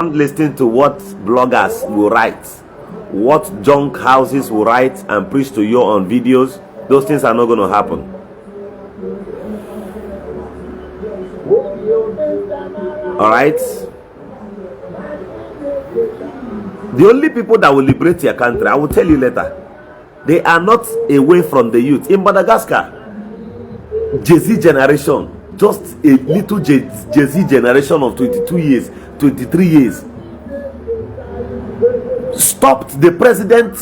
don't listen to what bloggers will write, what junk houses will write and preach to you on videos. Those things are not going to happen. All right. The only people that will liberate your country, I will tell you later, they are not away from the youth. In Madagascar, Jay-Z generation, just a little Jay-Z generation of 22 years, 23 years, stopped the president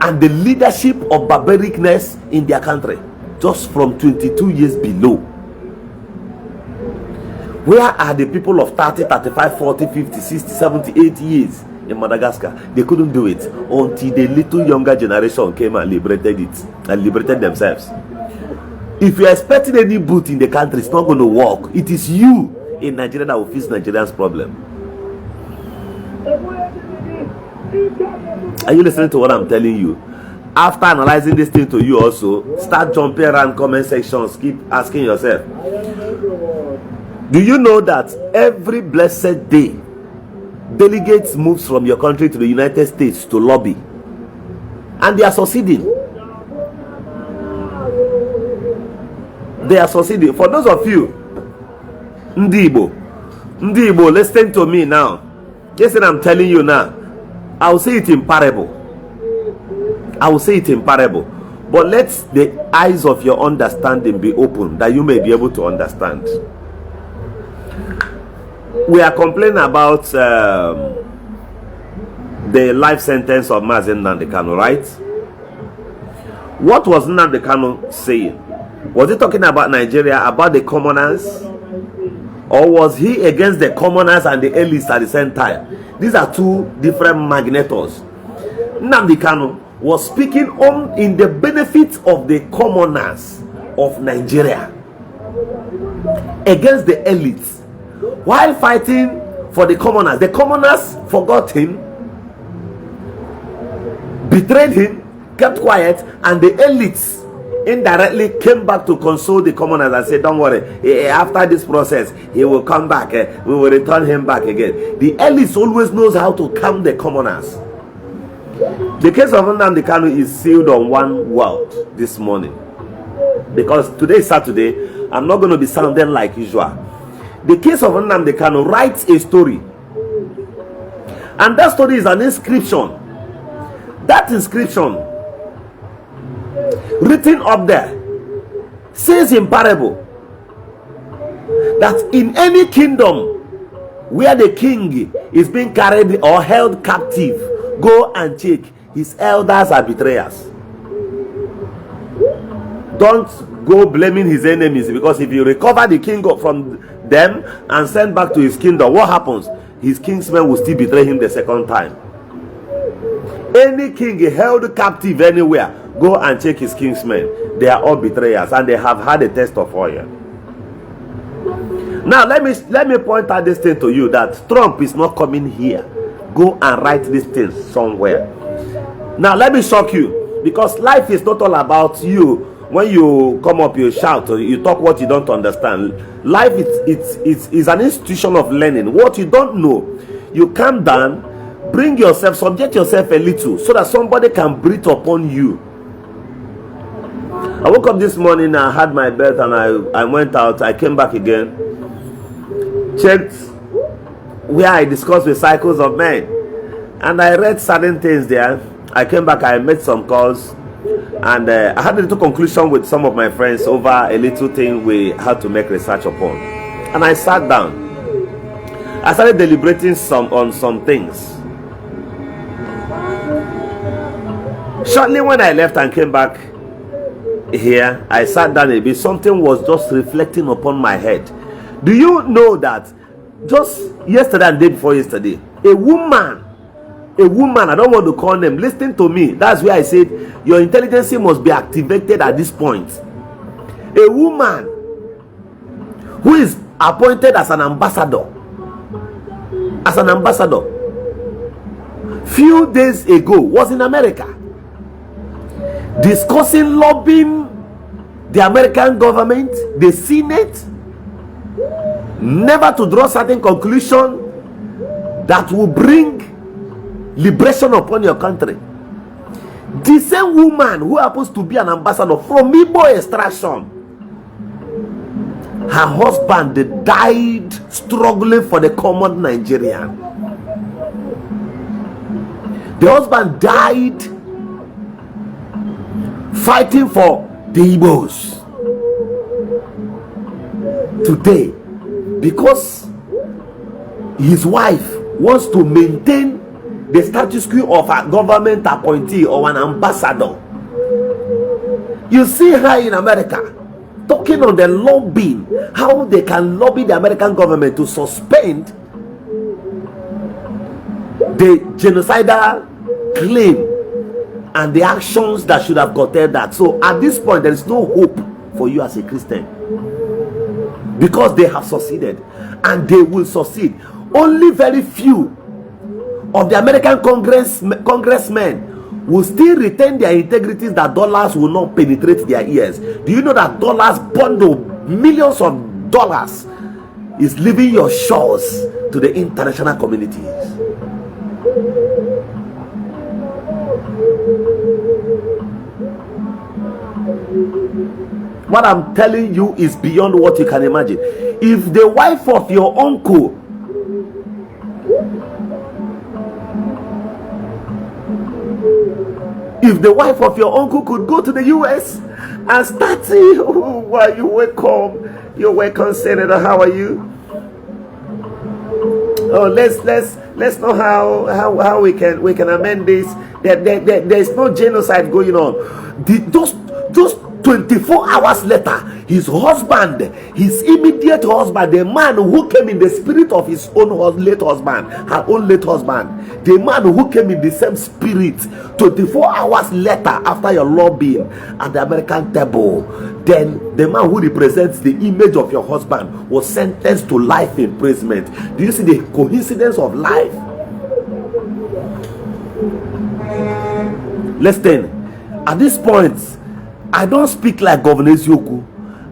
and the leadership of barbaricness in their country, just from 22 years below. Where are the people of 30, 35, 40, 50, 60, 70, 80 years in Madagascar? They couldn't do it until the little younger generation came and liberated it and liberated themselves. If you're expecting any boot in the country, it's not going to work. It is you in Nigeria that will fix Nigerians' problem. Are you listening to what I'm telling you? After analyzing this thing to you also, start jumping around comment sections, keep asking yourself, do you know that every blessed day, delegates moves from your country to the United States to lobby? And they are succeeding. They are succeeding. For those of you, Ndi Igbo, listen to me now. Listen, I'm telling you now. I will say it in parable. I will say it in parable. But let the eyes of your understanding be open, that you may be able to understand. We are complaining about the life sentence of Mazi Nnamdi Kanu, right? What was Nnamdi Kanu saying? Was he talking about Nigeria, about the commoners? Or was he against the commoners and the elites at the same time? These are two different magnetors. Nnamdi Kanu was speaking on in the benefit of the commoners of Nigeria against the elites, while fighting for the commoners. The commoners forgot him, betrayed him, kept quiet, and the elites indirectly came back to console the commoners and said, don't worry, after this process he will come back, we will return him back again. The elites always knows how to calm the commoners. The case of Nnamdi Kanu is sealed on one word this morning, because today is Saturday. I'm not going to be sounding like usual. The case of Nnamdi Kanu writes a story, and that story is an inscription. That inscription written up there says in parable that in any kingdom where the king is being carried or held captive, go and check, his elders are betrayers. Don't go blaming his enemies, because if you recover the king from them and send back to his kingdom, what happens? His kingsmen will still betray him the second time. Any king held captive anywhere, go and check his kingsmen. They are all betrayers, and they have had a taste of oil. Now let me point out this thing to you, that Trump is not coming here. Go and write this thing somewhere. Now let me shock you, because life is not all about you. When you come up, you shout, you talk what you don't understand. Life is an institution of learning. What you don't know, you calm down, bring yourself, subject yourself a little, so that somebody can breathe upon you. I woke up this morning, I had my bath, and I went out. I came back again, checked where I discussed the cycles of men, and I read certain things there. I came back, I made some calls, and I had a little conclusion with some of my friends over a little thing we had to make research upon. And I sat down. I started deliberating on some things. Shortly when I left and came back here, I sat down a bit. Something was just reflecting upon my head. Do you know that just yesterday and day before yesterday, a woman, I don't want to call them, listen to me. That's where I said your intelligence must be activated at this point. A woman who is appointed as an ambassador, few days ago was in America discussing lobbying the American government, the Senate, never to draw certain conclusion that will bring liberation upon your country. The same woman who happens to be an ambassador from Igbo extraction, her husband died struggling for the common Nigerian. The husband died fighting for the Igbos. Today, because his wife wants to maintain the status quo of a government appointee or an ambassador. You see her in America talking on the lobbying, how they can lobby the American government to suspend the genocidal claim and the actions that should have gotten that. So at this point, there is no hope for you as a Christian, because they have succeeded and they will succeed. Only very few of the American congressmen will still retain their integrities, that dollars will not penetrate their ears. Do you know that dollars bundle, millions of dollars, is leaving your shores to the international communities? What I'm telling you is beyond what you can imagine. If the wife of your uncle could go to the US and start saying, oh, well, you're welcome, Senator, how are you? Oh, let's know how we can amend this. There's no genocide going on. Just 24 hours later, his husband, his immediate husband, the man who came in the spirit of his own late husband, her own late husband, the man who came in the same spirit, 24 hours later, after your lobbying at the American table, then the man who represents the image of your husband was sentenced to life imprisonment. Do you see the coincidence of life? Listen, at this point, I don't speak like Governor Ezioku.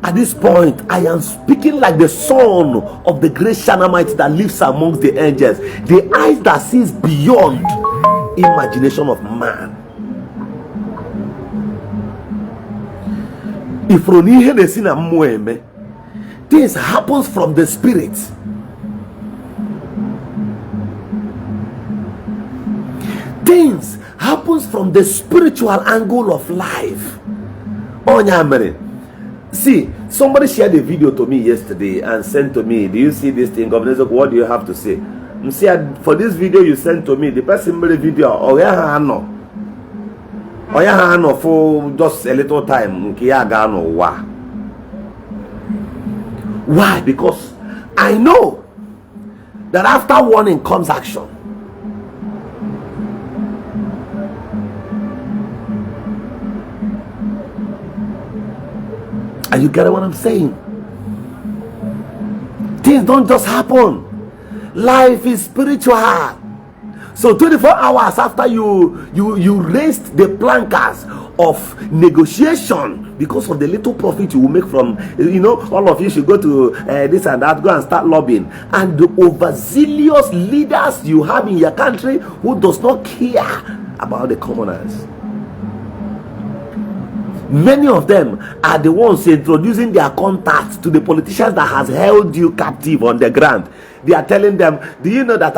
At this point, I am speaking like the son of the great Shanamite that lives amongst the angels, the eyes that sees beyond imagination of man. If this happens from the spirit. Things happens from the spiritual angle of life. See, somebody shared a video to me yesterday and sent to me, do you see this thing, Governor? What do you have to say? See, for this video you sent to me, the person made a video, for just a little time. Why? Because I know that after warning comes action. Are you getting what I'm saying? Things don't just happen. Life is spiritual. So 24 hours after you raised the plankers of negotiation because of the little profit you will make from, all of you should go to this and that, go and start lobbying. And the overzealous leaders you have in your country who does not care about the commoners. Many of them are the ones introducing their contacts to the politicians that has held you captive on the ground. They are telling them, do you know that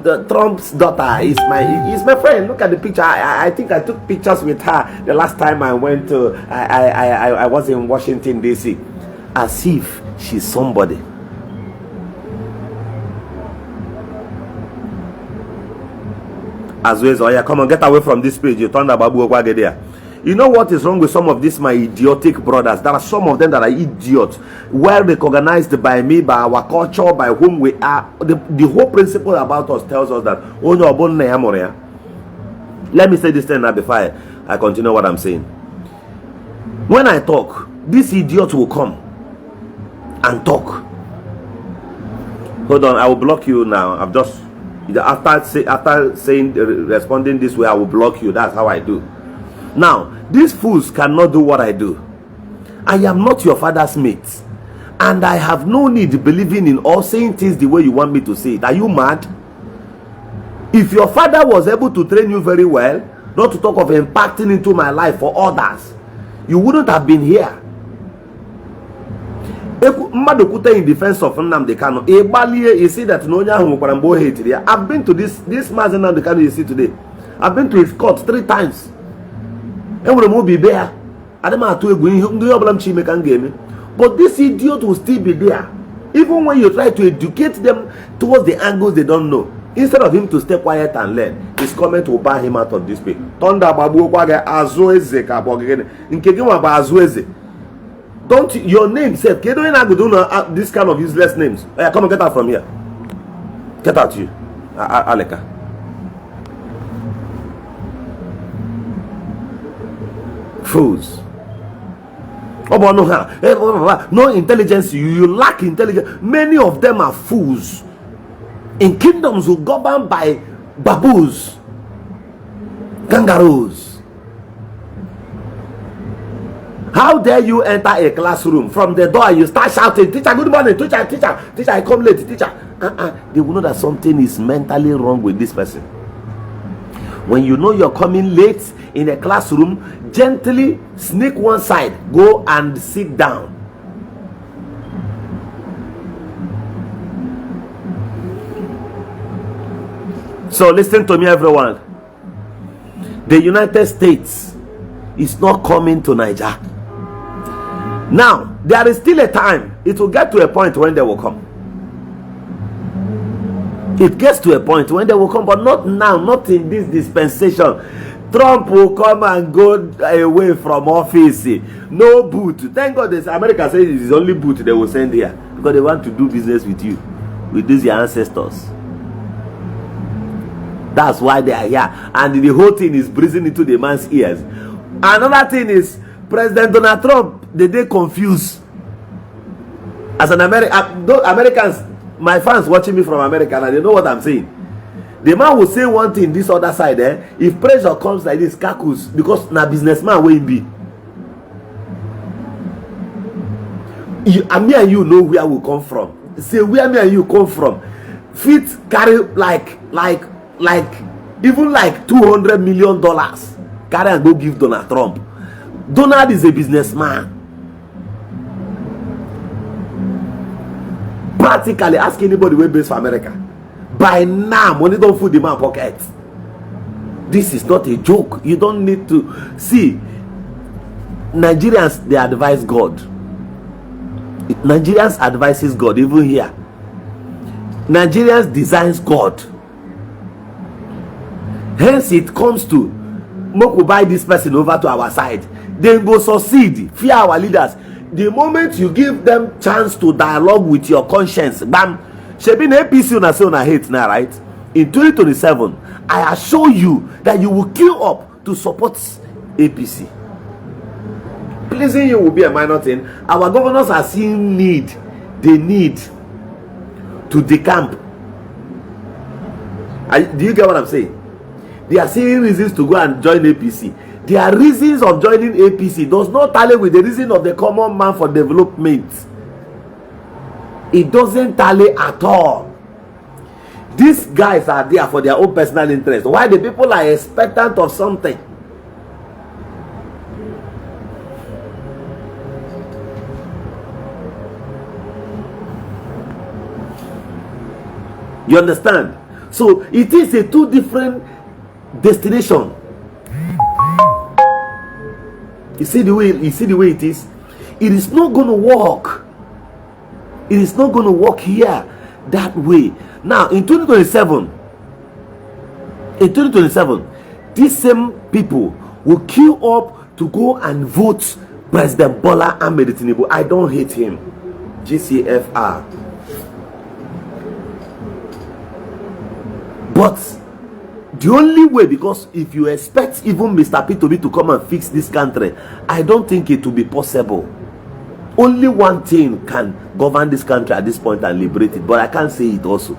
the Trump's daughter is my friend? Look at the picture. I think I took pictures with her the last time I went to I was in Washington DC, as if she's somebody. As well as, oh yeah, come on, get away from this page. You turn the babu over there. You know what is wrong with some of these my idiotic brothers? There are some of them that are idiots, well recognized by me, by our culture, by whom we are. The whole principle about us tells us that. Oh no, let me say this thing now before I continue what I'm saying. When I talk, this idiot will come and talk. Hold on, I will block you now. I've just after responding this way, I will block you. That's how I do. Now, these fools cannot do what I do. I am not your father's mate. And I have no need believing in or saying things the way you want me to say it. Are you mad? If your father was able to train you very well, not to talk of impacting into my life for others, you wouldn't have been here. In defense of Nnamdi Kanu, you see that I've been to this Mazi Nnamdi Kanu you see today. I've been to his court 3 times. But this idiot will still be there. Even when you try to educate them towards the angles they don't know. Instead of him to stay quiet and learn, his comment will bar him out of this place. Don't your name said, you don't know this kind of useless names. Hey, come and get out from here. Get out, you, Aleka. Fools. No intelligence. You lack intelligence. Many of them are fools. In kingdoms who govern by baboons, kangaroos. How dare you enter a classroom from the door and you start shouting, teacher, good morning, teacher, I come late, teacher. They will know that something is mentally wrong with this person. When you know you're coming late in a classroom, gently sneak one side, go and sit down. So listen to me, everyone. The United States is not coming to Niger. Now, there is still a time. It will get to a point when they will come. It gets to a point when they will come, but not now, not in this dispensation. Trump will come and go away from office. No boot. Thank God this America says it is only boot they will send here, because they want to do business with you, with these your ancestors. That's why they are here. And the whole thing is breathing into the man's ears. Another thing is, President Donald Trump, they confused. As an Americans, my fans watching me from America, and they know what I'm saying. The man will say one thing, this other side, if pressure comes like this, kakus, because na businessman will be. Me and you know where we come from. Say where me and you come from. Fit carry like even like $200 million. Carry and go give Donald Trump. Donald is a businessman. Practically ask anybody where based for America. By now, money don't fool the man pocket. This is not a joke. You don't need to see. Nigerians, they advise God. Nigerians advises God, even here. Nigerians designs God. Hence it comes to Moku buy this person over to our side. Then go succeed. Fear our leaders. The moment you give them chance to dialogue with your conscience, bam. Shebi na APC una say una hate now, right? In 2027, I assure you that you will queue up to support APC. Pleasing you will be a minor thing. Our governors are seeing need. They need to decamp. Do you get what I'm saying? They are seeing reasons to go and join APC. Their reasons of joining APC does not tally with the reason of the common man for development. It doesn't tally at all. These guys are there for their own personal interest. Why the people are expectant of something? You understand? So it is a two different destination. You see the way it is. It is not going to work. It is not going to work here that way. Now in 2027, these same people will queue up to go and vote President Bola Ahmed Tinubu. I don't hate him. GCFR. But the only way, because if you expect even Mr. P2B to come and fix this country, I don't think it will be possible. Only one thing can govern this country at this point and liberate it, but I can't say it also.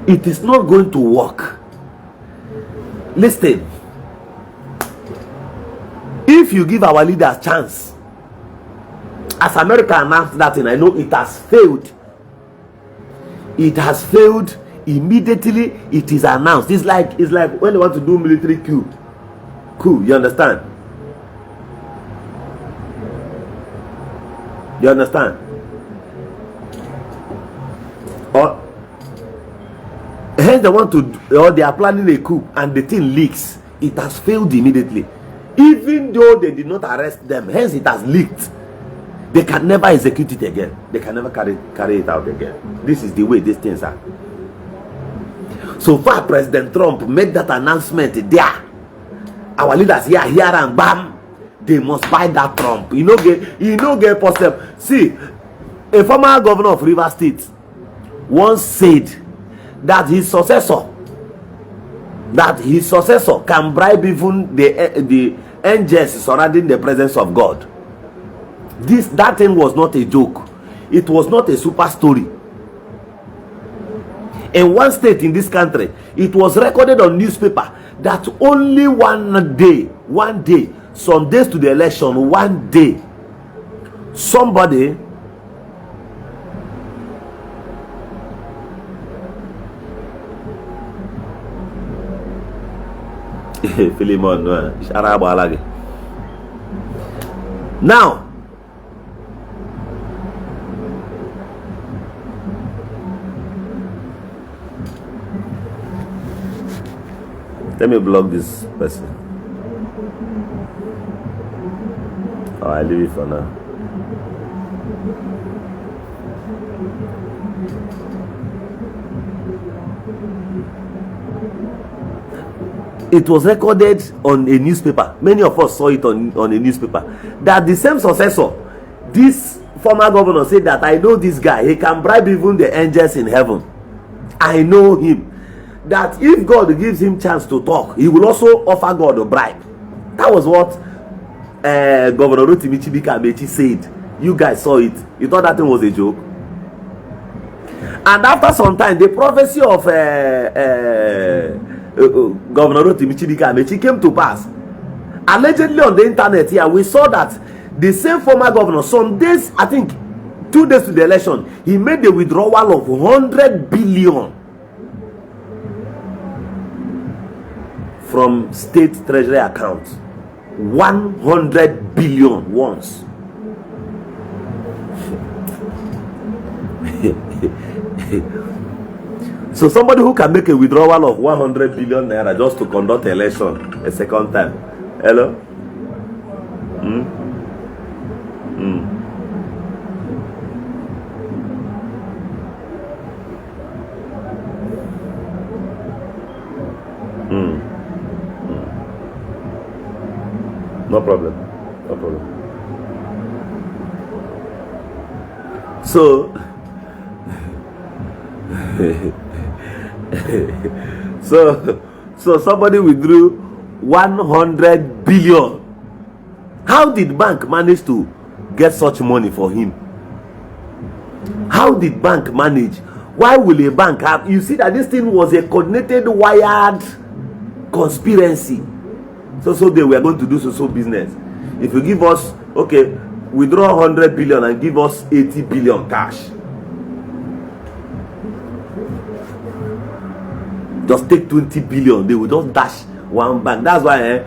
It is not going to work. Listen, if you give our leaders chance, as America announced that thing, I know it has failed. It has failed immediately. It is announced. It's like when they want to do military coup. You understand? You understand? Or hence they want to, or they are planning a coup and the thing leaks. It has failed immediately, even though they did not arrest them. Hence it has leaked. They can never execute it again. They can never carry it out again. This is the way these things are. So far, President Trump made that announcement there. Our leaders here and bam, they must buy that Trump. You know, get possible. See, a former governor of Rivers State once said that his successor can bribe even the angels surrounding the presence of God. That thing was not a joke. It was not a super story. In one state in this country, it was recorded on newspaper that only one day, some days to the election, one day, somebody now, let me block this person. Oh, I leave it for now. It was recorded on a newspaper. Many of us saw it on a newspaper. That the same successor, this former governor, said that I know this guy. He can bribe even the angels in heaven. I know him. That if God gives him chance to talk, he will also offer God a bribe. That was what Governor Rotimi Amechi said. You guys saw it. You thought that thing was a joke. And after some time, the prophecy of Governor Rotimi Amechi came to pass. Allegedly on the internet here, we saw that the same former governor, some days, I think 2 days to the election, he made a withdrawal of 100 billion from state treasury accounts. 100 billion once. So somebody who can make a withdrawal of 100 billion naira just to conduct election a second time. Hello? No problem. No problem. So so somebody withdrew 100 billion. How did bank manage to get such money for him? How did bank manage? Why will a bank have? You see that this thing was a coordinated, wired conspiracy. So they were going to do so business. If you give us, okay, withdraw 100 billion and give us 80 billion cash. Just take 20 billion. They will just dash one bank. That's why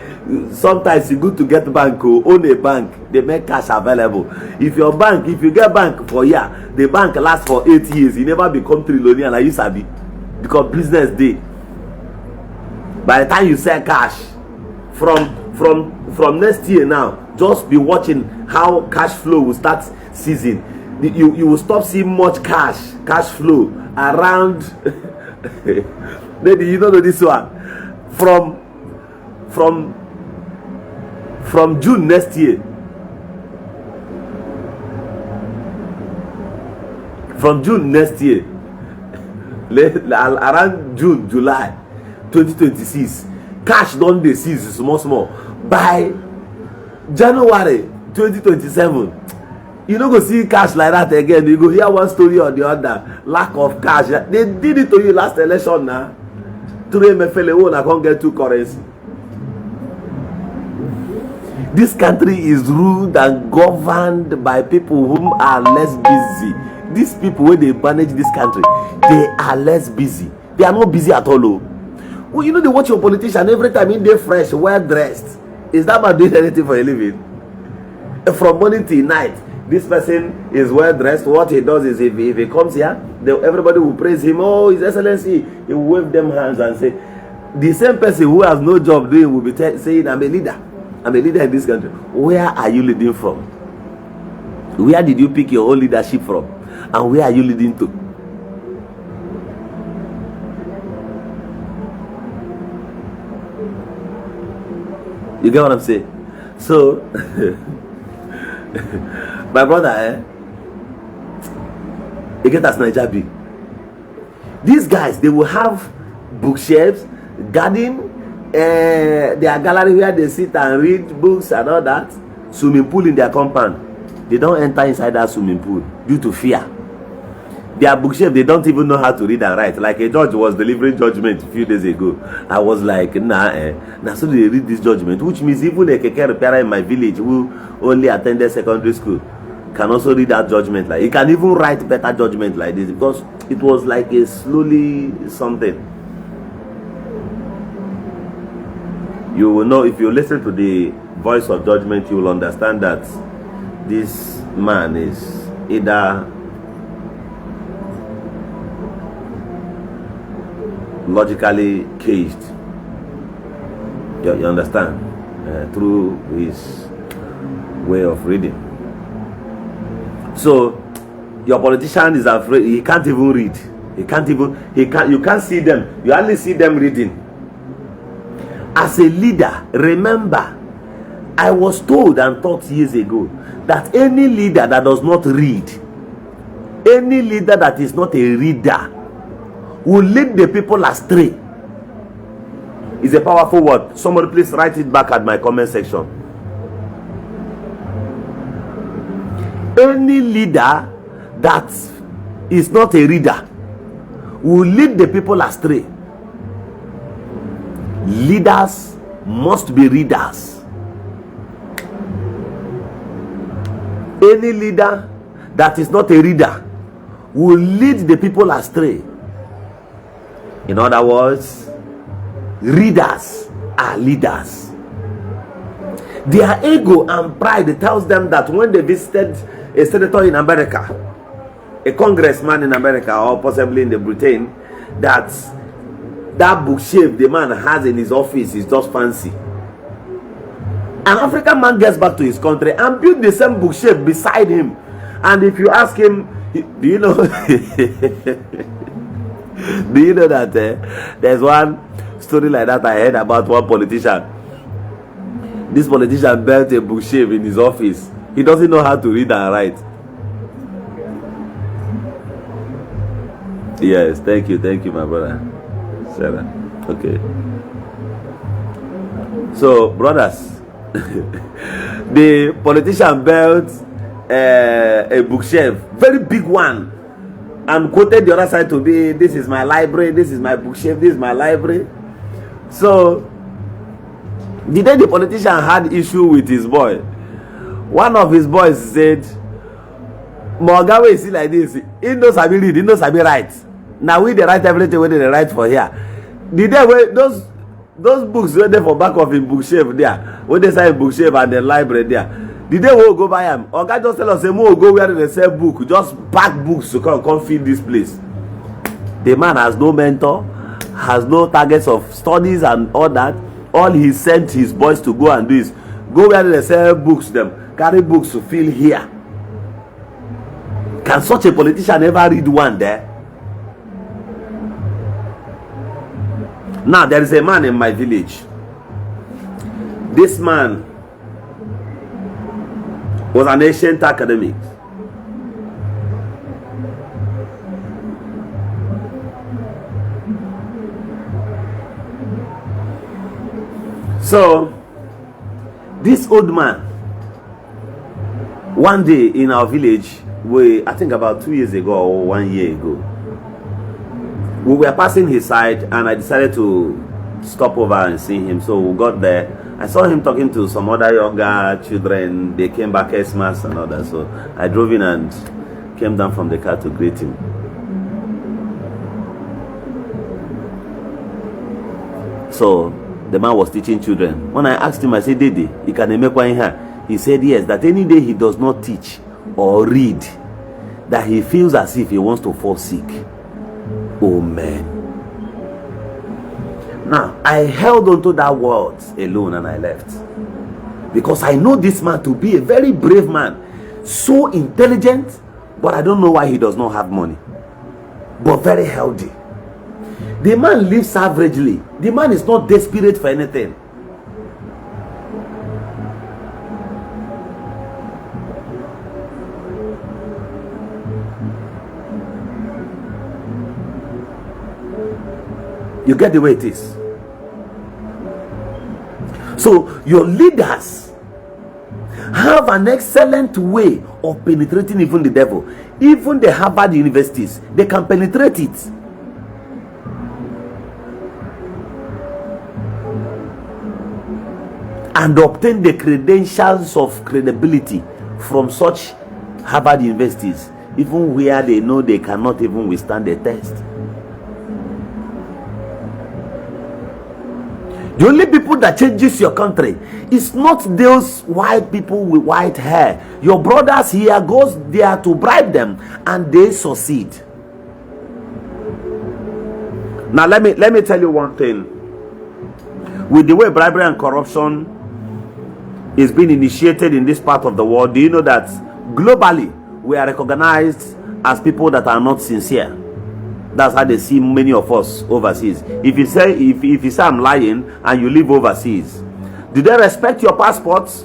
sometimes it's good to get bank, own a bank. They make cash available. If you get bank for a year, the bank lasts for 8 years. You never become trillionaire like you sabi, because business day. By the time you sell cash, from next year now, just be watching how cash flow will start seizing. You will stop seeing much cash flow around. Maybe you don't know this one. From June next year. From June next year, around June, July 2026, cash don't dey seize small. By January 2027, you no go see cash like that again. You go hear one story or the other. Lack of cash. They did it to you last election now. Through MFLA, I can't get two currency. This country is ruled and governed by people who are less busy. These people, when they manage this country, they are less busy. They are not busy at all. Oh. Well, you know, they watch your politician every time in they fresh, well dressed. Is that about doing anything for a living? From morning till night, this person is well dressed. What he does is, if he comes here, everybody will praise him. Oh, His Excellency. He will wave them hands and say, the same person who has no job doing will be saying, I'm a leader. I'm a leader in this country. Where are you leading from? Where did you pick your own leadership from? And where are you leading to? You get what I'm saying? So, my brother, you get as Niger be. These guys, they will have bookshelves, garden, their gallery where they sit and read books and all that, swimming pool in their compound. They don't enter inside that swimming pool due to fear. Their bookshelf, they don't even know how to read and write. Like a judge was delivering judgment a few days ago. I was like, nah, so they read this judgment, which means even a keke repairer in my village who only attended secondary school can also read that judgment. Like, he can even write better judgment like this, because it was like a slowly something. You will know, if you listen to the voice of judgment, you will understand that this man is either logically caged, you understand, through his way of reading. So your politician is afraid. He can't even read. You can't see them. You only see them reading. As a leader, remember, I was told and taught years ago that any leader that does not read, any leader that is not a reader, will lead the people astray. Is a powerful word. Somebody please write it back at my comment section. Any leader that is not a reader will lead the people astray. Leaders must be readers. Any leader that is not a reader will lead the people astray. In other words, readers are leaders. Their ego and pride tells them that when they visited a senator in America, a congressman in America, or possibly in the Britain, that bookshelf the man has in his office is just fancy. An African man gets back to his country and builds the same bookshelf beside him. And if you ask him, do you know do you know that there's one story like that I heard about one politician. This politician built a bookshelf in his office. He doesn't know how to read and write. Yes, thank you, my brother. Sarah. Okay. So, brothers, the politician built a bookshelf, very big one, and quoted the other side to be, this is my library, this is my bookshelf, this is my library. So the day the politician had issue with his boy, one of his boys said, Mogawe is like this, he knows I read, he knows I write. Now we they write everything when they write for here. The day where those books were there for back of his bookshelf there, when they say bookshelf and the library there. The day we'll go buy him, or God just tell us, we'll go where they sell book, just pack books to come feed this place. The man has no mentor, has no targets of studies and all that. All he sent his boys to go and do is go where they sell books, them carry books to fill here. Can such a politician ever read one there? Now there is a man in my village. This man was an ancient academic. So this old man, one day in our village, I think about 2 years ago or 1 year ago, we were passing his side and I decided to stop over and see him. So we got there I saw him talking to some other younger children. They came back Xmas and all that. So I drove in and came down from the car to greet him. So the man was teaching children. When I asked him, I said, Dede, you can make one here. He said yes, that any day he does not teach or read, that he feels as if he wants to fall sick. Oh man. Now, I held on to that words alone and I left. Because I know this man to be a very brave man. So intelligent, but I don't know why he does not have money. But very healthy. The man lives averagely. The man is not desperate for anything. You get the way it is. So your leaders have an excellent way of penetrating even the devil. Even the Harvard universities, they can penetrate it. And obtain the credentials of credibility from such Harvard universities, even where they know they cannot even withstand the test. The only people that changes your country is not those white people with white hair. Your brothers here goes there to bribe them and they succeed. Now let me tell you one thing. With the way bribery and corruption is being initiated in this part of the world, do you know that globally we are recognized as people that are not sincere? That's how they see many of us overseas. If you say I'm lying and you live overseas, do they respect your passports?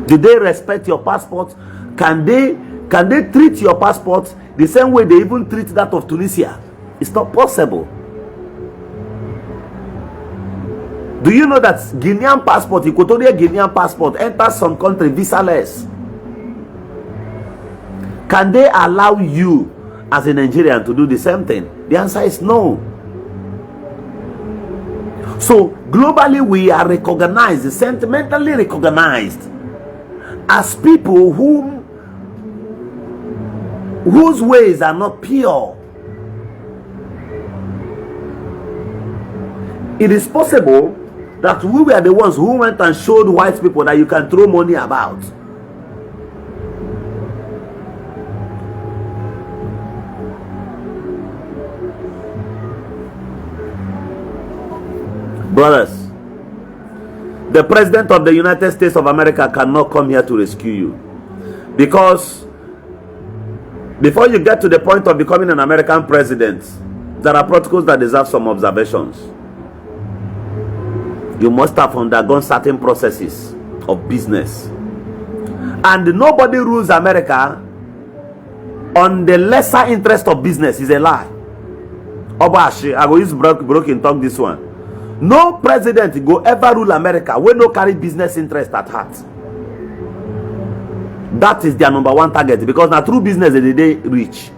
Do they respect your passport? Can they treat your passport the same way they even treat that of Tunisia? It's not possible. Do you know that Guinean passport, Equatorial Guinean passport, enters some country visa-less? Can they allow you as a Nigerian to do the same thing? The answer is no. So globally we are recognized, sentimentally recognized, as people whose ways are not pure. It is possible that we were the ones who went and showed white people that you can throw money about. Brothers, the president of the United States of America cannot come here to rescue you, because before you get to the point of becoming an American president, there are protocols that deserve some observations. You must have undergone certain processes of business, and nobody rules America on the lesser interest of business. Is a lie. Obashi, I will use broken talk this one. No president go ever rule America when no carry business interest at heart. That is their number one target, because now through business they reach.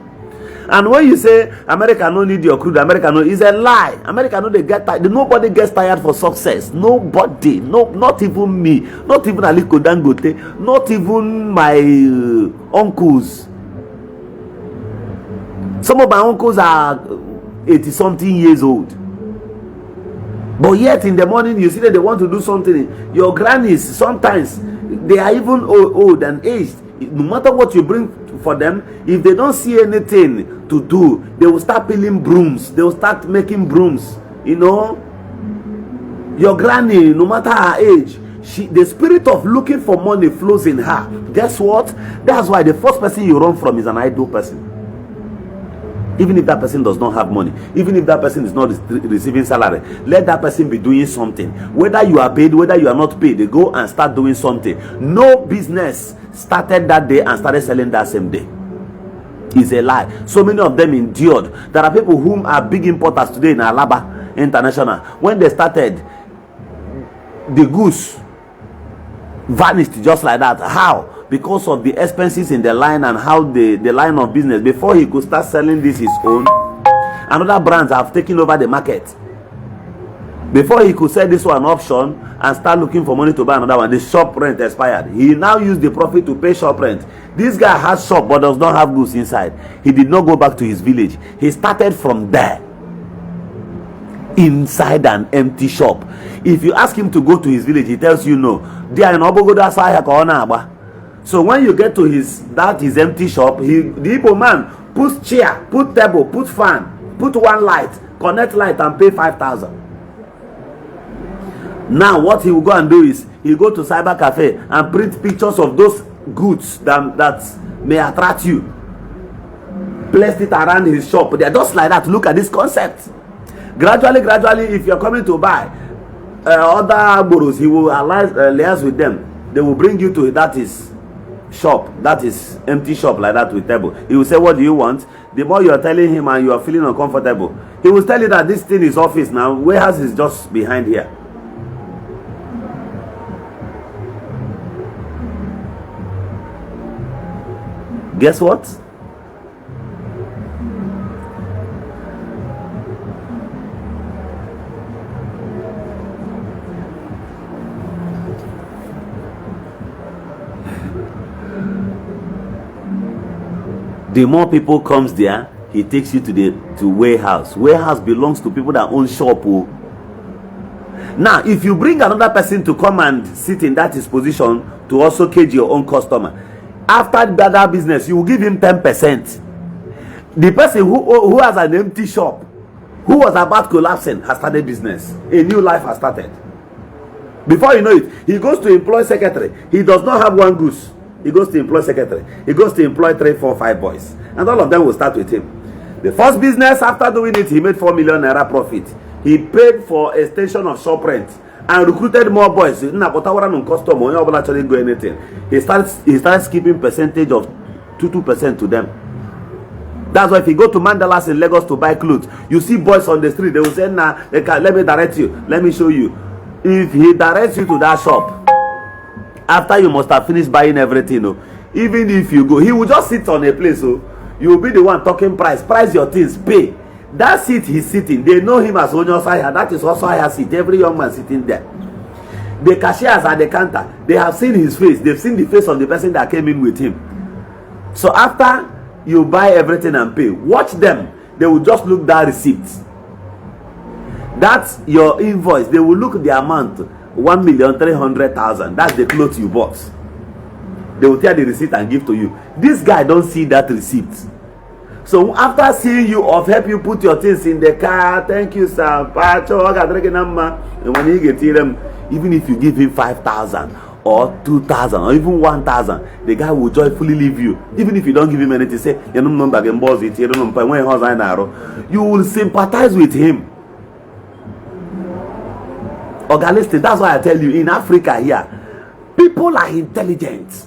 And when you say America no need your crude, America no, is a lie. America no, they get tired. Nobody gets tired for success. Nobody. No, not even me. Not even Aliko Dangote. Not even my uncles. Some of my uncles are 80-something years old. But yet in the morning you see that they want to do something. Your grannies, sometimes they are even old and aged. No matter what you bring for them, if they don't see anything to do, they will start peeling brooms. They will start making brooms. You know, your granny, no matter her age, the spirit of looking for money flows in her. Guess what? That's why the first person you run from is an idle person. Even if that person does not have money, even if that person is not receiving salary, let that person be doing something. Whether you are paid, whether you are not paid, they go and start doing something. No business started that day and started selling that same day. It's a lie. So many of them endured. There are people whom are big importers today in Alaba International. When they started, the goose vanished just like that. How? Because of the expenses in the line and how the line of business, before he could start selling this his own, another brands have taken over the market. Before he could sell this one option and start looking for money to buy another one, the shop rent expired. He now used the profit to pay shop rent. This guy has shop but does not have goods inside. He did not go back to his village. He started from there, inside an empty shop. If you ask him to go to his village, he tells you no. So when you get to his empty shop, the Igbo man puts chair, put table, put fan, put one light, connect light and pay 5,000. Now what he will go and do is he go to cyber cafe and print pictures of those goods that may attract you. Place it around his shop. They are just like that. Look at this concept. Gradually, if you're coming to buy other borrows, he will liaise with them. They will bring you to that is shop, that is empty shop like that with table. He will say, what do you want? The more you are telling him and you are feeling uncomfortable, he will tell you that this thing is office now. Warehouse is just behind here. Guess what? The more people comes there, he takes you to warehouse. Warehouse belongs to people that own shop. Oh. Now, if you bring another person to come and sit in that his position to also cage your own customer, after that business, you will give him 10%. The person who has an empty shop, who was about collapsing, has started business. A new life has started. Before you know it, he goes to employ secretary. He does not have one goose. He goes to employ secretary. He goes to employ 3, 4, 5 boys. And all of them will start with him. The first business, after doing it, he made 4 million naira profit. He paid for a station of shop rent and recruited more boys. He starts keeping percentage of 2% to them. That's why if you go to Mandalas in Lagos to buy clothes, you see boys on the street, they will say, nah, let me direct you, let me show you. If he directs you to that shop, after you must have finished buying everything, even if you go, he will just sit on a place, you will be the one talking price your things, pay. That seat he's sitting, they know him as Onyo Saya. That is also higher seat. Every young man sitting there. The cashiers at the counter, they have seen his face. They've seen the face of the person that came in with him. So after you buy everything and pay, watch them. They will just look that receipt. That's your invoice. They will look the amount, 1,300,000. That's the clothes you bought. They will tear the receipt and give to you. This guy don't see that receipt. So after seeing you off, help you put your things in the car. Thank you, sir. And when you get them, even if you give him 5,000 or 2,000 or even 1,000, the guy will joyfully leave you. Even if you don't give him anything, say you will sympathize with him. Listen, that's why I tell you, in Africa here, people are intelligent.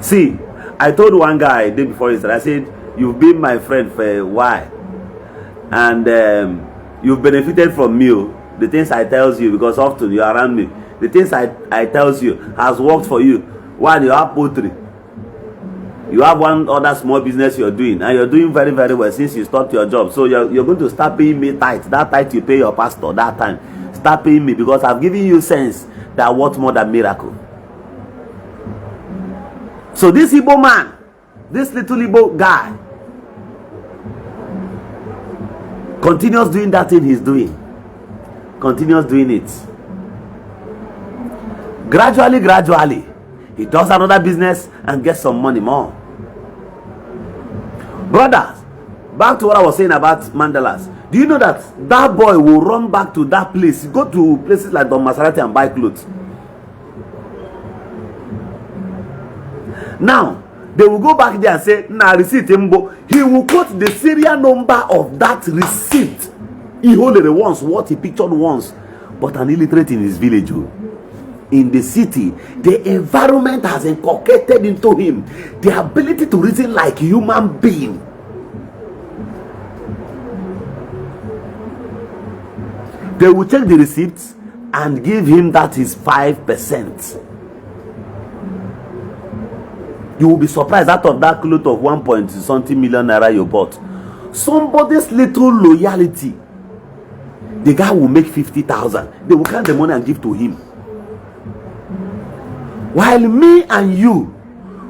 See, I told one guy the day before yesterday, I said, you've been my friend for a while, and you've benefited from me. The things I tells you, because often you're around me, the things I tells you has worked for you. One, you have poultry. You have one other small business you're doing, and you're doing very, very well since you stopped your job. So you're going to start paying me tithe. That tithe you pay your pastor that time. Start paying me, because I've given you sense that what more than miracle. So this Igbo man, this little Igbo guy, continues doing that thing he's doing. Continues doing it. Gradually, he does another business and gets some money more. Brothers, back to what I was saying about Mandalas. Do you know that that boy will run back to that place, go to places like Don Maserati and buy clothes? Now, they will go back there and say, nah, receipt Mbo. He will quote the serial number of that receipt. He holded it once, what he pictured once. But an illiterate in his village, in the city, the environment has inculcated into him the ability to reason like a human being. They will check the receipts and give him that is 5%. You will be surprised, out of that cloth of 1 point something million naira you bought, somebody's little loyalty the guy will make 50,000. They will count the money and give to him. While me and you,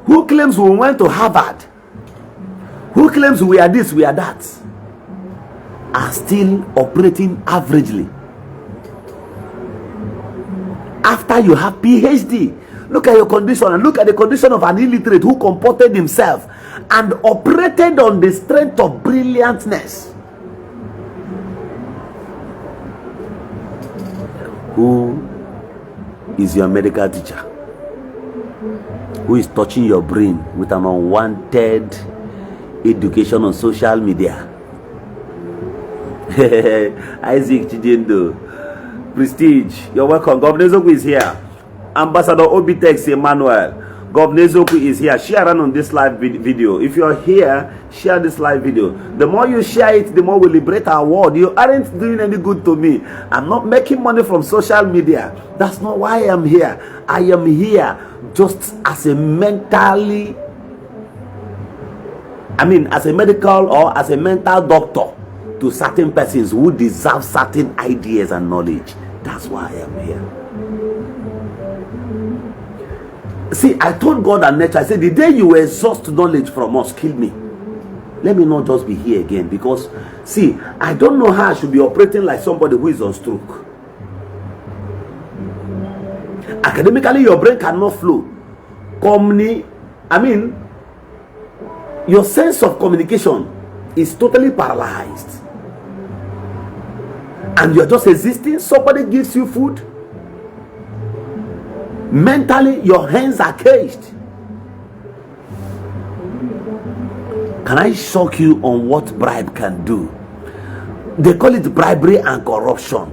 who claims we went to Harvard, who claims we are this, we are that, are still operating averagely. After you have PhD, look at your condition and look at the condition of an illiterate who comported himself and operated on the strength of brilliantness. Who is your medical teacher? Who is touching your brain with an unwanted education on social media? Isaac Chijendo, Prestige, you're welcome. Governor Zoku is here. Ambassador Obitex Emmanuel, Governor Zoku is here. Share on this live video. If you're here, share this live video. The more you share it, the more we liberate our world. You aren't doing any good to me. I'm not making money from social media. That's not why I am here. I am here just as a mentally, as a medical or as a mental doctor to certain persons who deserve certain ideas and knowledge. That's why I am here. See, I told God and nature, I said, the day you exhaust knowledge from us, kill me. Let me not just be here again, because see, I don't know how I should be operating like somebody who is on stroke. Academically, your brain cannot flow. Your sense of communication is totally paralyzed. And you're just existing. Somebody gives you food. Mentally, your hands are caged. Can I shock you on what bribe can do? They call it bribery and corruption.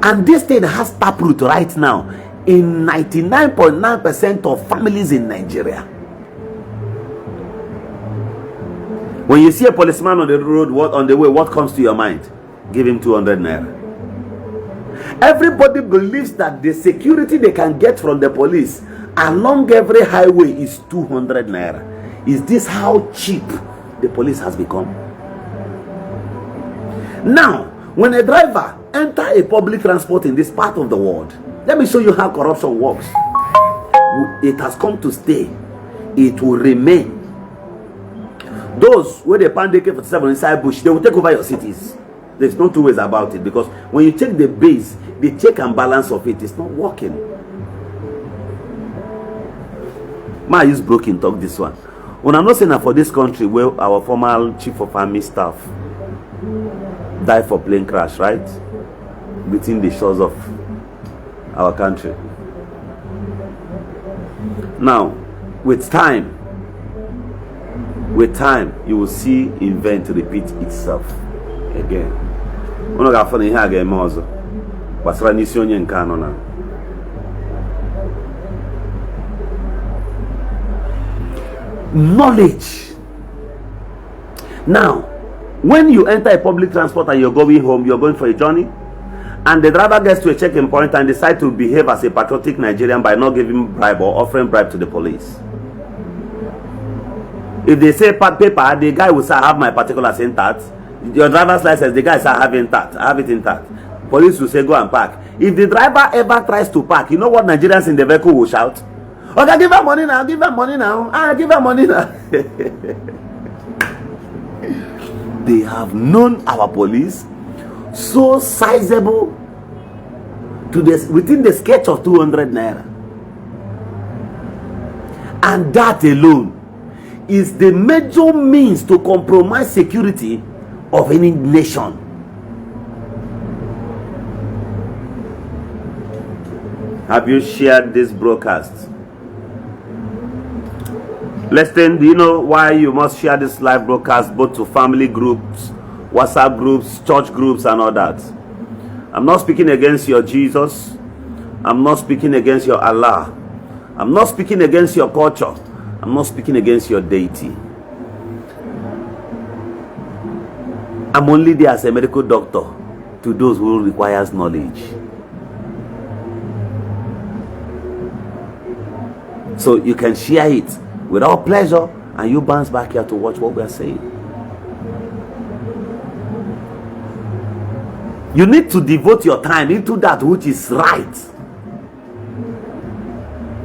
And this thing has taproot right now in 99.9% of families in Nigeria. When you see a policeman on the road, on the way, what comes to your mind? Give him 200 naira. Everybody believes that the security they can get from the police along every highway is 200 naira. Is this how cheap the police has become? Now, when a driver enters a public transport in this part of the world, let me show you how corruption works. It has come to stay. It will remain. Those where they pan AK-47 inside bush, they will take over your cities. There's no two ways about it, because when you check the base, the check and balance of it is not working. Ma use broken talk this one. When I'm not saying that for this country where our former chief of army staff died for plane crash, right? Between the shores of our country. Now, with time, you will see event repeat itself again. Knowledge. Now, when you enter a public transport and you're going home, you're going for a journey, and the driver gets to a checking point and decides to behave as a patriotic Nigerian by not giving bribe or offering bribe to the police. If they say paper, the guy will say, I have my particulars intact. Your driver's license, the guy says, I have it intact. Police will say, go and park. If the driver ever tries to park, you know what Nigerians in the vehicle will shout? Okay, give her money now, give her money now. Give her money now. They have known our police so sizable to this within the sketch of 200 naira. And that alone is the major means to compromise security of any nation. Have you shared this broadcast? Listen, do you know why you must share this live broadcast both to family groups, WhatsApp groups, church groups, and all that? I'm not speaking against your Jesus. I'm not speaking against your Allah. I'm not speaking against your culture. I'm not speaking against your deity. I'm only there as a medical doctor to those who requires knowledge. So you can share it with our pleasure, and you bounce back here to watch what we are saying. You need to devote your time into that which is right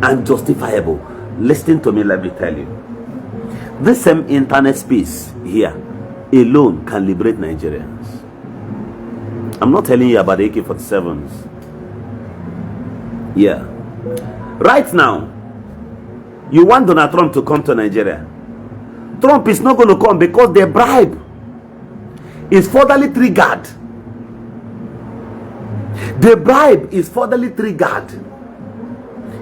and justifiable. Listen to me, let me tell you. This same internet space here alone can liberate Nigerians. I'm not telling you about AK-47s. Yeah. Right now, you want Donald Trump to come to Nigeria. Trump is not going to come because the bribe is furtherly triggered. The bribe is furtherly triggered.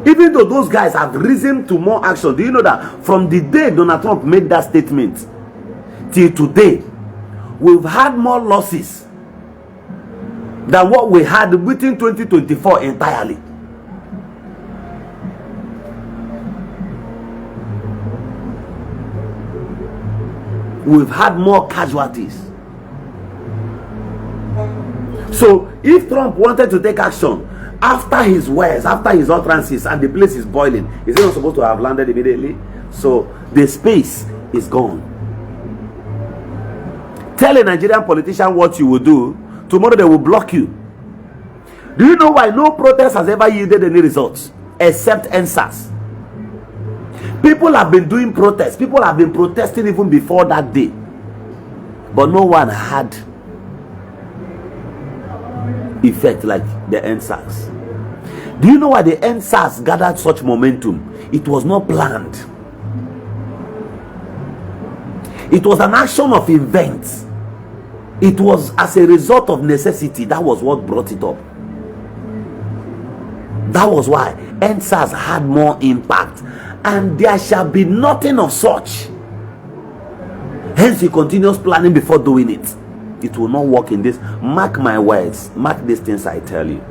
Even though those guys have risen to more action. Do you know that from the day Donald Trump made that statement till today, we've had more losses than what we had within 2024 entirely. We've had more casualties. So if Trump wanted to take action after his words, after his utterances, and the place is boiling, is he not supposed to have landed immediately? So the space is gone. Tell a Nigerian politician what you will do, tomorrow they will block you. Do you know why no protest has ever yielded any results except NSAS? People have been doing protests. People have been protesting even before that day, but no one had effect like the NSAS. Do you know why the NSAS gathered such momentum? It was not planned. It was an action of events. It was as a result of necessity. That was what brought it up. That was why NSAS had more impact, and there shall be nothing of such. Hence he continues planning before doing it. It will not work in this. Mark my words. Mark these things I tell you.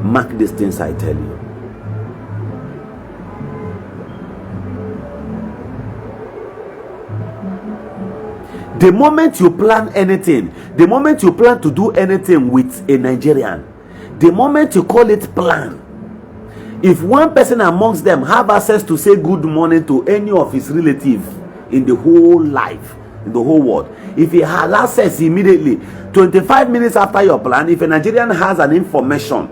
Mark these things I tell you. The moment you plan anything, the moment you plan to do anything with a Nigerian, the moment you call it plan, if one person amongst them have access to say good morning to any of his relatives in the whole life, in the whole world, if he has access immediately, 25 minutes after your plan, if a Nigerian has an information,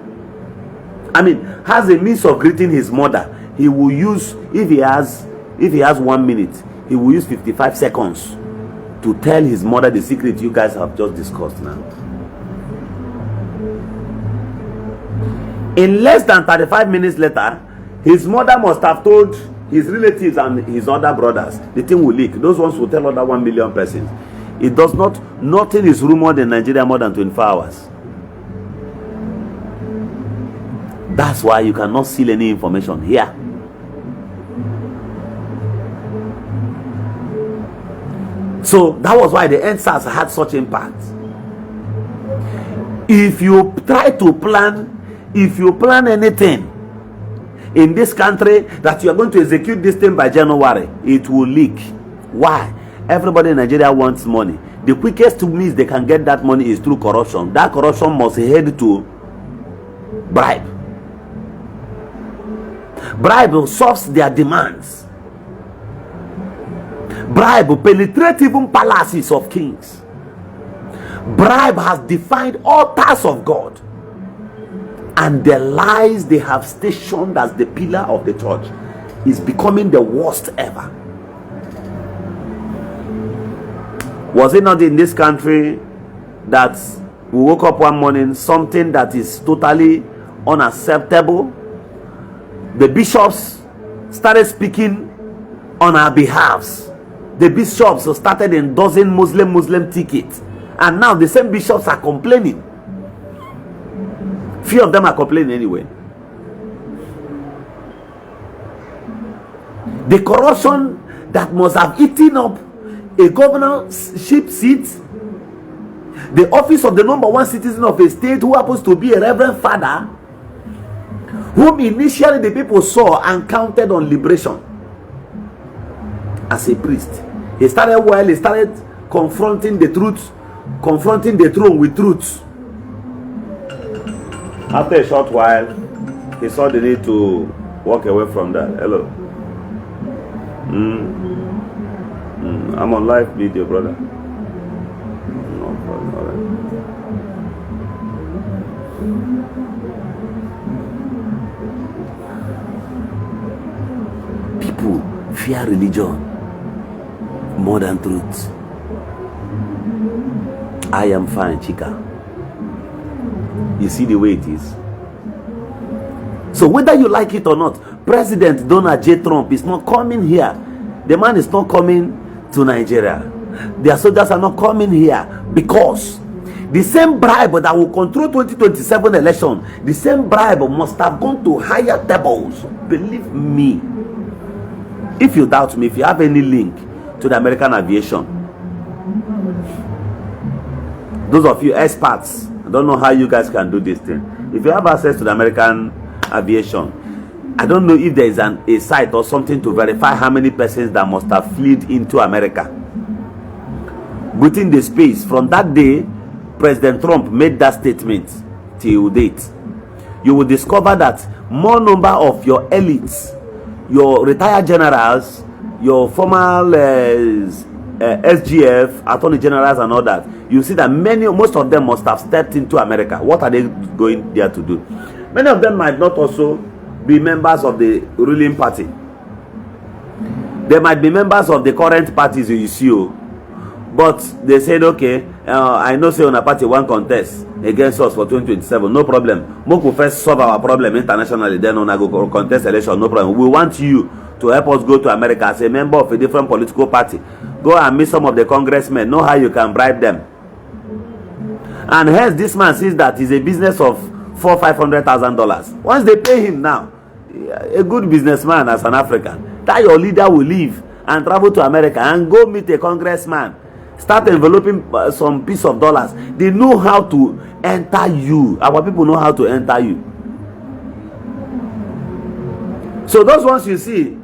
has a means of greeting his mother, he will use, if he has 1 minute, he will use 55 seconds to tell his mother the secret you guys have just discussed now. In less than 35 minutes later, his mother must have told his relatives and his other brothers. The thing will leak. Those ones will tell other 1 million persons. It does not, nothing is rumored in Nigeria more than 24 hours. That's why you cannot seal any information here. So that was why the NSAS had such impact. If you try to plan, if you plan anything in this country that you are going to execute this thing by January, it will leak. Why? Everybody in Nigeria wants money. The quickest means they can get that money is through corruption. That corruption must head to bribe. Bribe solves their demands. Bribe will penetrate even palaces of kings. Bribe has defined altars of God, and the lies they have stationed as the pillar of the church is becoming the worst ever. Was it not in this country that we woke up one morning, something that is totally unacceptable? The bishops started speaking on our behalves. The bishops started endorsing Muslim tickets, and now the same bishops are complaining. Few of them are complaining anyway. The corruption that must have eaten up a governorship seat, the office of the #1 citizen of a state who happens to be a reverend father, whom initially the people saw and counted on liberation as a priest. He started confronting the truth, confronting the throne with truth. After a short while, he saw the need to walk away from that. Hello. I'm on live video, brother. No problem. People fear religion more than truth. I am fine, Chika. You see the way it is. So whether you like it or not, President Donald J. Trump is not coming here. The man is not coming to Nigeria. Their soldiers are not coming here because the same bribe that will control 2027 election, the same bribe must have gone to higher tables. Believe me. If you doubt me, if you have any link to the American aviation, those of you experts, I don't know how you guys can do this thing. If you have access to the American aviation, I don't know if there is a site or something to verify how many persons that must have fled into America within the space from that day President Trump made that statement till date. You will discover that more number of your elites, your retired generals, your former SGF, attorney generals and all that, you see that most of them must have stepped into America. What are they going there to do? Many of them might not also be members of the ruling party. They might be members of the current parties you see, but they said, okay, I know say on a party one contest against us for 2027, no problem. Moku first solve our problem internationally, then on a go contest election, no problem. We want you to help us go to America as a member of a different political party. Go and meet some of the congressmen, know how you can bribe them. And hence this man sees that it's a business of $400,000-$500,000. Once they pay him now, a good businessman as an African, that your leader will leave and travel to America and go meet a congressman, start enveloping some piece of dollars. They know how to enter you. Our people know how to enter you. So those ones you see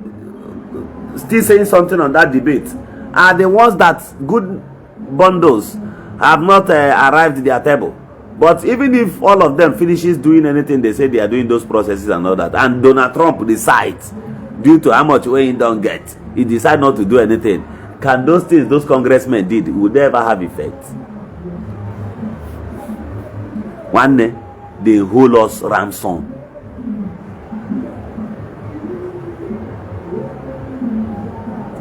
still saying something on that debate are the ones that good bundles have not arrived at their table. But even if all of them finishes doing anything, they say they are doing those processes and all that, and Donald Trump decides, due to how much way he don't get, he decides not to do anything, can those things those congressmen did, would they ever have effect? One day, they hold us ransom.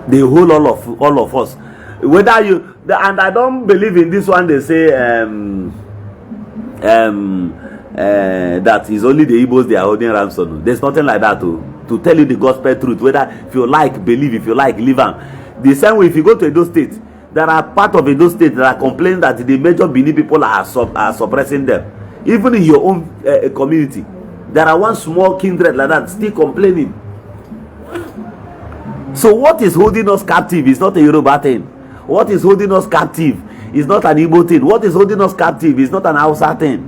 They hold all of us. Whether you, and I don't believe in this one, they say that is only the Igbos they are holding ransom. There's nothing like that to tell you the gospel truth. Whether if you like believe, if you like live on. The same way if you go to Edo State, there are part of Edo State that are complaining that the major Bini people are suppressing them. Even in your own community, there are one small kindred like that still complaining. So what is holding us captive is not a Yoruba thing. What is holding us captive is not an Igbo thing. What is holding us captive is not an Hausa thing.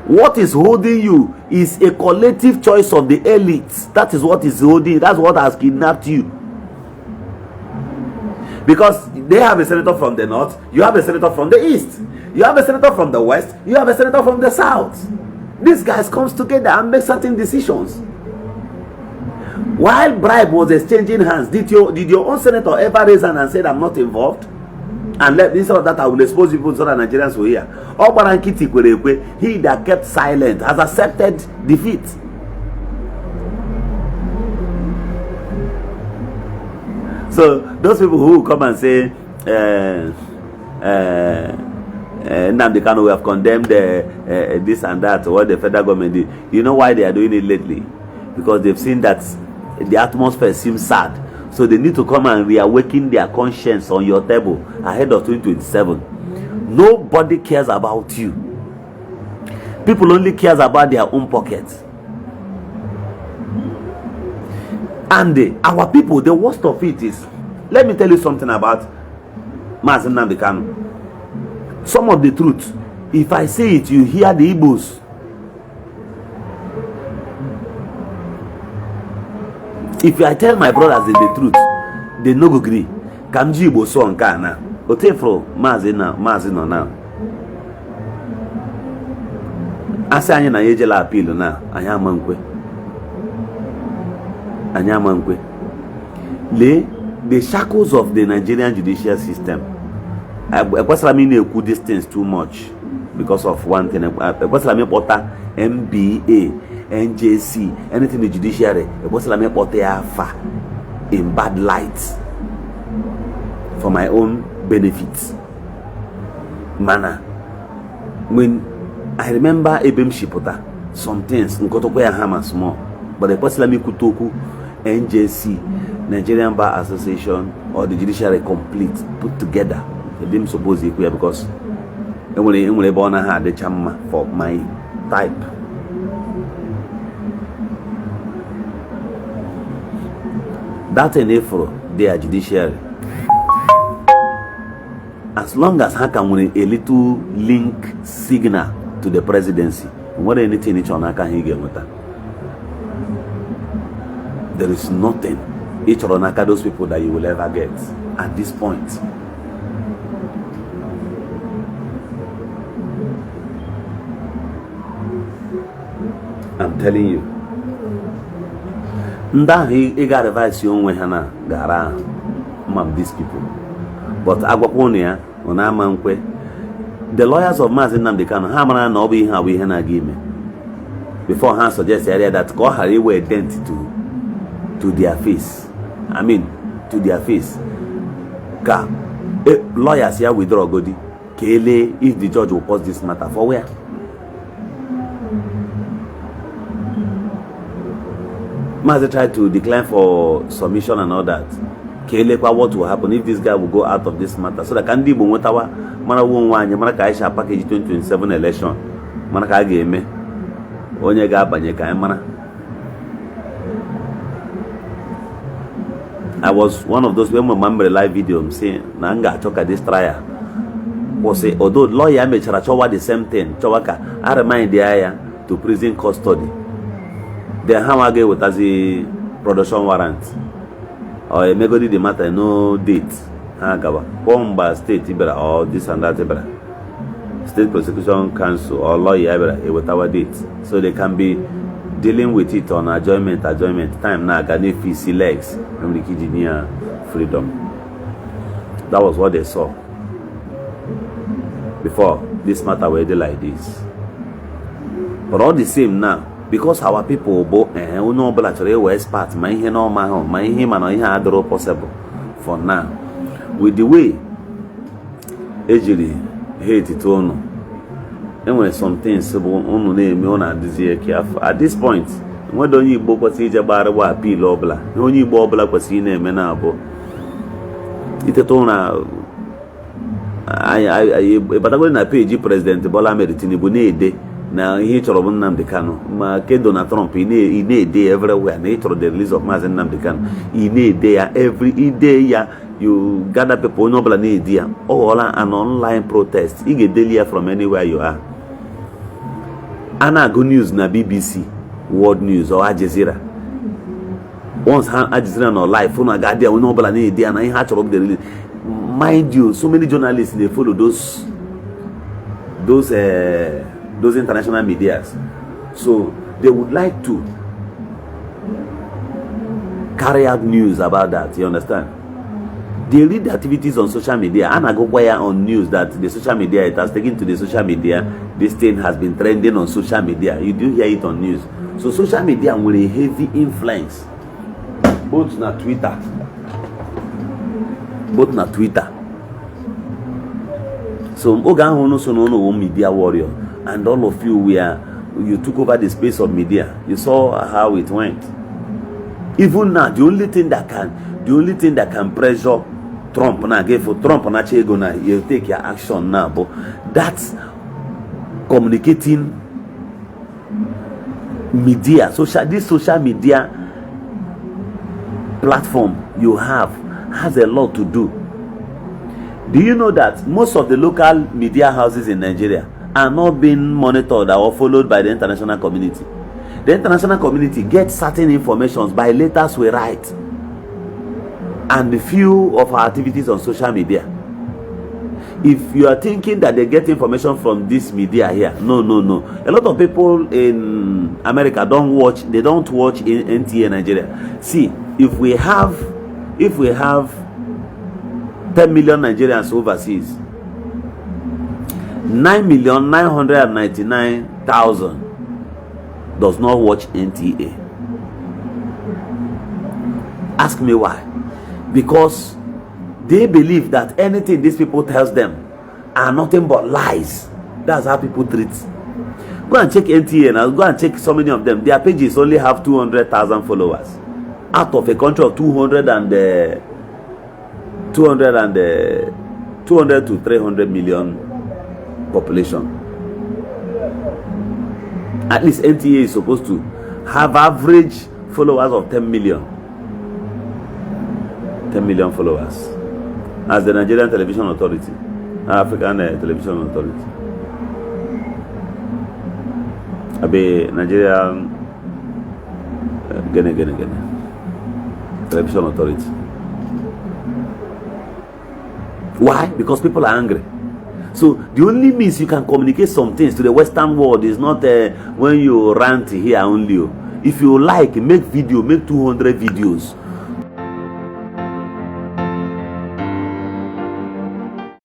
What is holding you is a collective choice of the elites. That is what is holding. That's what has kidnapped you. Because they have a senator from the north, you have a senator from the east, you have a senator from the west, you have a senator from the south. These guys comes together and make certain decisions. While bribe was exchanging hands, did your own senator ever raise hand and said, I'm not involved? And instead of that, I will expose people so that Nigerians will hear. He that kept silent has accepted defeat. So those people who come and say Nnamdi Kanu, we have condemned this and that, what the federal government did. You know why they are doing it lately? Because they've seen that the atmosphere seems sad. So they need to come and reawaken their conscience on your table ahead of 2027. Nobody cares about you. People only cares about their own pockets. And our people, the worst of it is, let me tell you something about Mazi Nnamdi Kanu. Some of the truth, if I say it, you hear the Igbos. If I tell my brothers the truth, they no go agree. Kamji Igbo so nka na. Otefro Mazi no now. Asa anyị na yejela appeal na anyị amankwe. The shackles of the Nigerian judicial system. I this things too much. because of one thing. What's like me pota MBA, NJC, anything the judiciary. What's like me pota afa in bad light for my own benefits. Mana, when I remember Ebem Shipota, some things Nkotokoya Hammer small, but the person like me Kutoku, NJC, Nigerian Bar Association, or the judiciary complete put together. They didn't suppose it because Emily Bona had the chamma for my type. That's an Afro, they are judiciary. As long as I can win a little link signal to the presidency, what anything each on can he get with that? There is nothing each on those people that you will ever get at this point. I'm telling you. He got advice you when Hana Gara these people. But Agwaponia, on Amankwe, the lawyers of Mazi Nnamdi Kanu, Hamana no be how we hana give me. Before hand suggest area that call her were dent to their face. I mean to their face. Ka lawyers here withdraw Godi. Kele if the judge will pause this matter for where? Mazi tried to decline for submission and all that. What will happen if this guy will go out of this matter? So that can be Bomotawa, Manawan, Manakaisha package 2027 election. Manaka game, Onyega Banyaka, Mana. I was one of those women remember the live video I'm saying, Nanga talk at this trial. Was say, although lawyer may Charachowa the same thing, Chowaka, I remind the aya to prison custody. Then how I get with as a production warrant. Or a megodi the matter no date. Bomba state or this and that state prosecution council or lawyer with our date. So they can be dealing with it on adjournment time now can if see legs and the engineer freedom. That was what they saw before this matter were like this. But all the same now, because our people no were expert, my him and I possible for now. With the way Ejiri hate it on, and when some things at this point, when don't you book what is about a appeal obla? No, you bobla was in a menabo. It but I'm going to page President Bola Tinubu now he told Nnamdi Kanu, ma ke Donald Trump he day everywhere. He told the release of Mazi Nnamdi Kanu. He day every day you gather people no bla idea. All an online protest. You get daily from anywhere you are. Ana good news na BBC, World News or Al Jazeera. Once Al Jazeera no live phone a Guardian we no bla idea na he had to up the release. Mind you, so many journalists they follow those international medias, so they would like to carry out news about that. You understand? They read the activities on social media and I go wire on news that the social media it has taken to the social media. This thing has been trending on social media. You do hear it on news. So social media will a heavy influence both na Twitter. So no media warrior. And all of you you took over the space of media. You saw how it went. Even now, the only thing that can pressure Trump now, for Trump now, you take your action now. But that's communicating media, this social media platform you have has a lot to do. Do you know that most of the local media houses in Nigeria are not being monitored or followed by the international community? The international community gets certain information by letters we write and the few of our activities on social media. If you are thinking that they get information from this media here, no. A lot of people in America don't watch NTA Nigeria. See, if we have 10 million Nigerians overseas, 9,999,000 does not watch NTA. Ask me why. Because they believe that anything these people tells them are nothing but lies. That's how people treat. Go and check NTA and go and check so many of them. Their pages only have 200,000 followers out of a country of 200 to 300 million population. At least NTA is supposed to have average followers of 10 million. 10 million followers. As the Nigerian Television Authority, African Television Authority. Abe Nigerian Television Authority. Why? Because people are angry. So the only means you can communicate some things to the Western world is not when you rant here only. If you like, make video, make 200 videos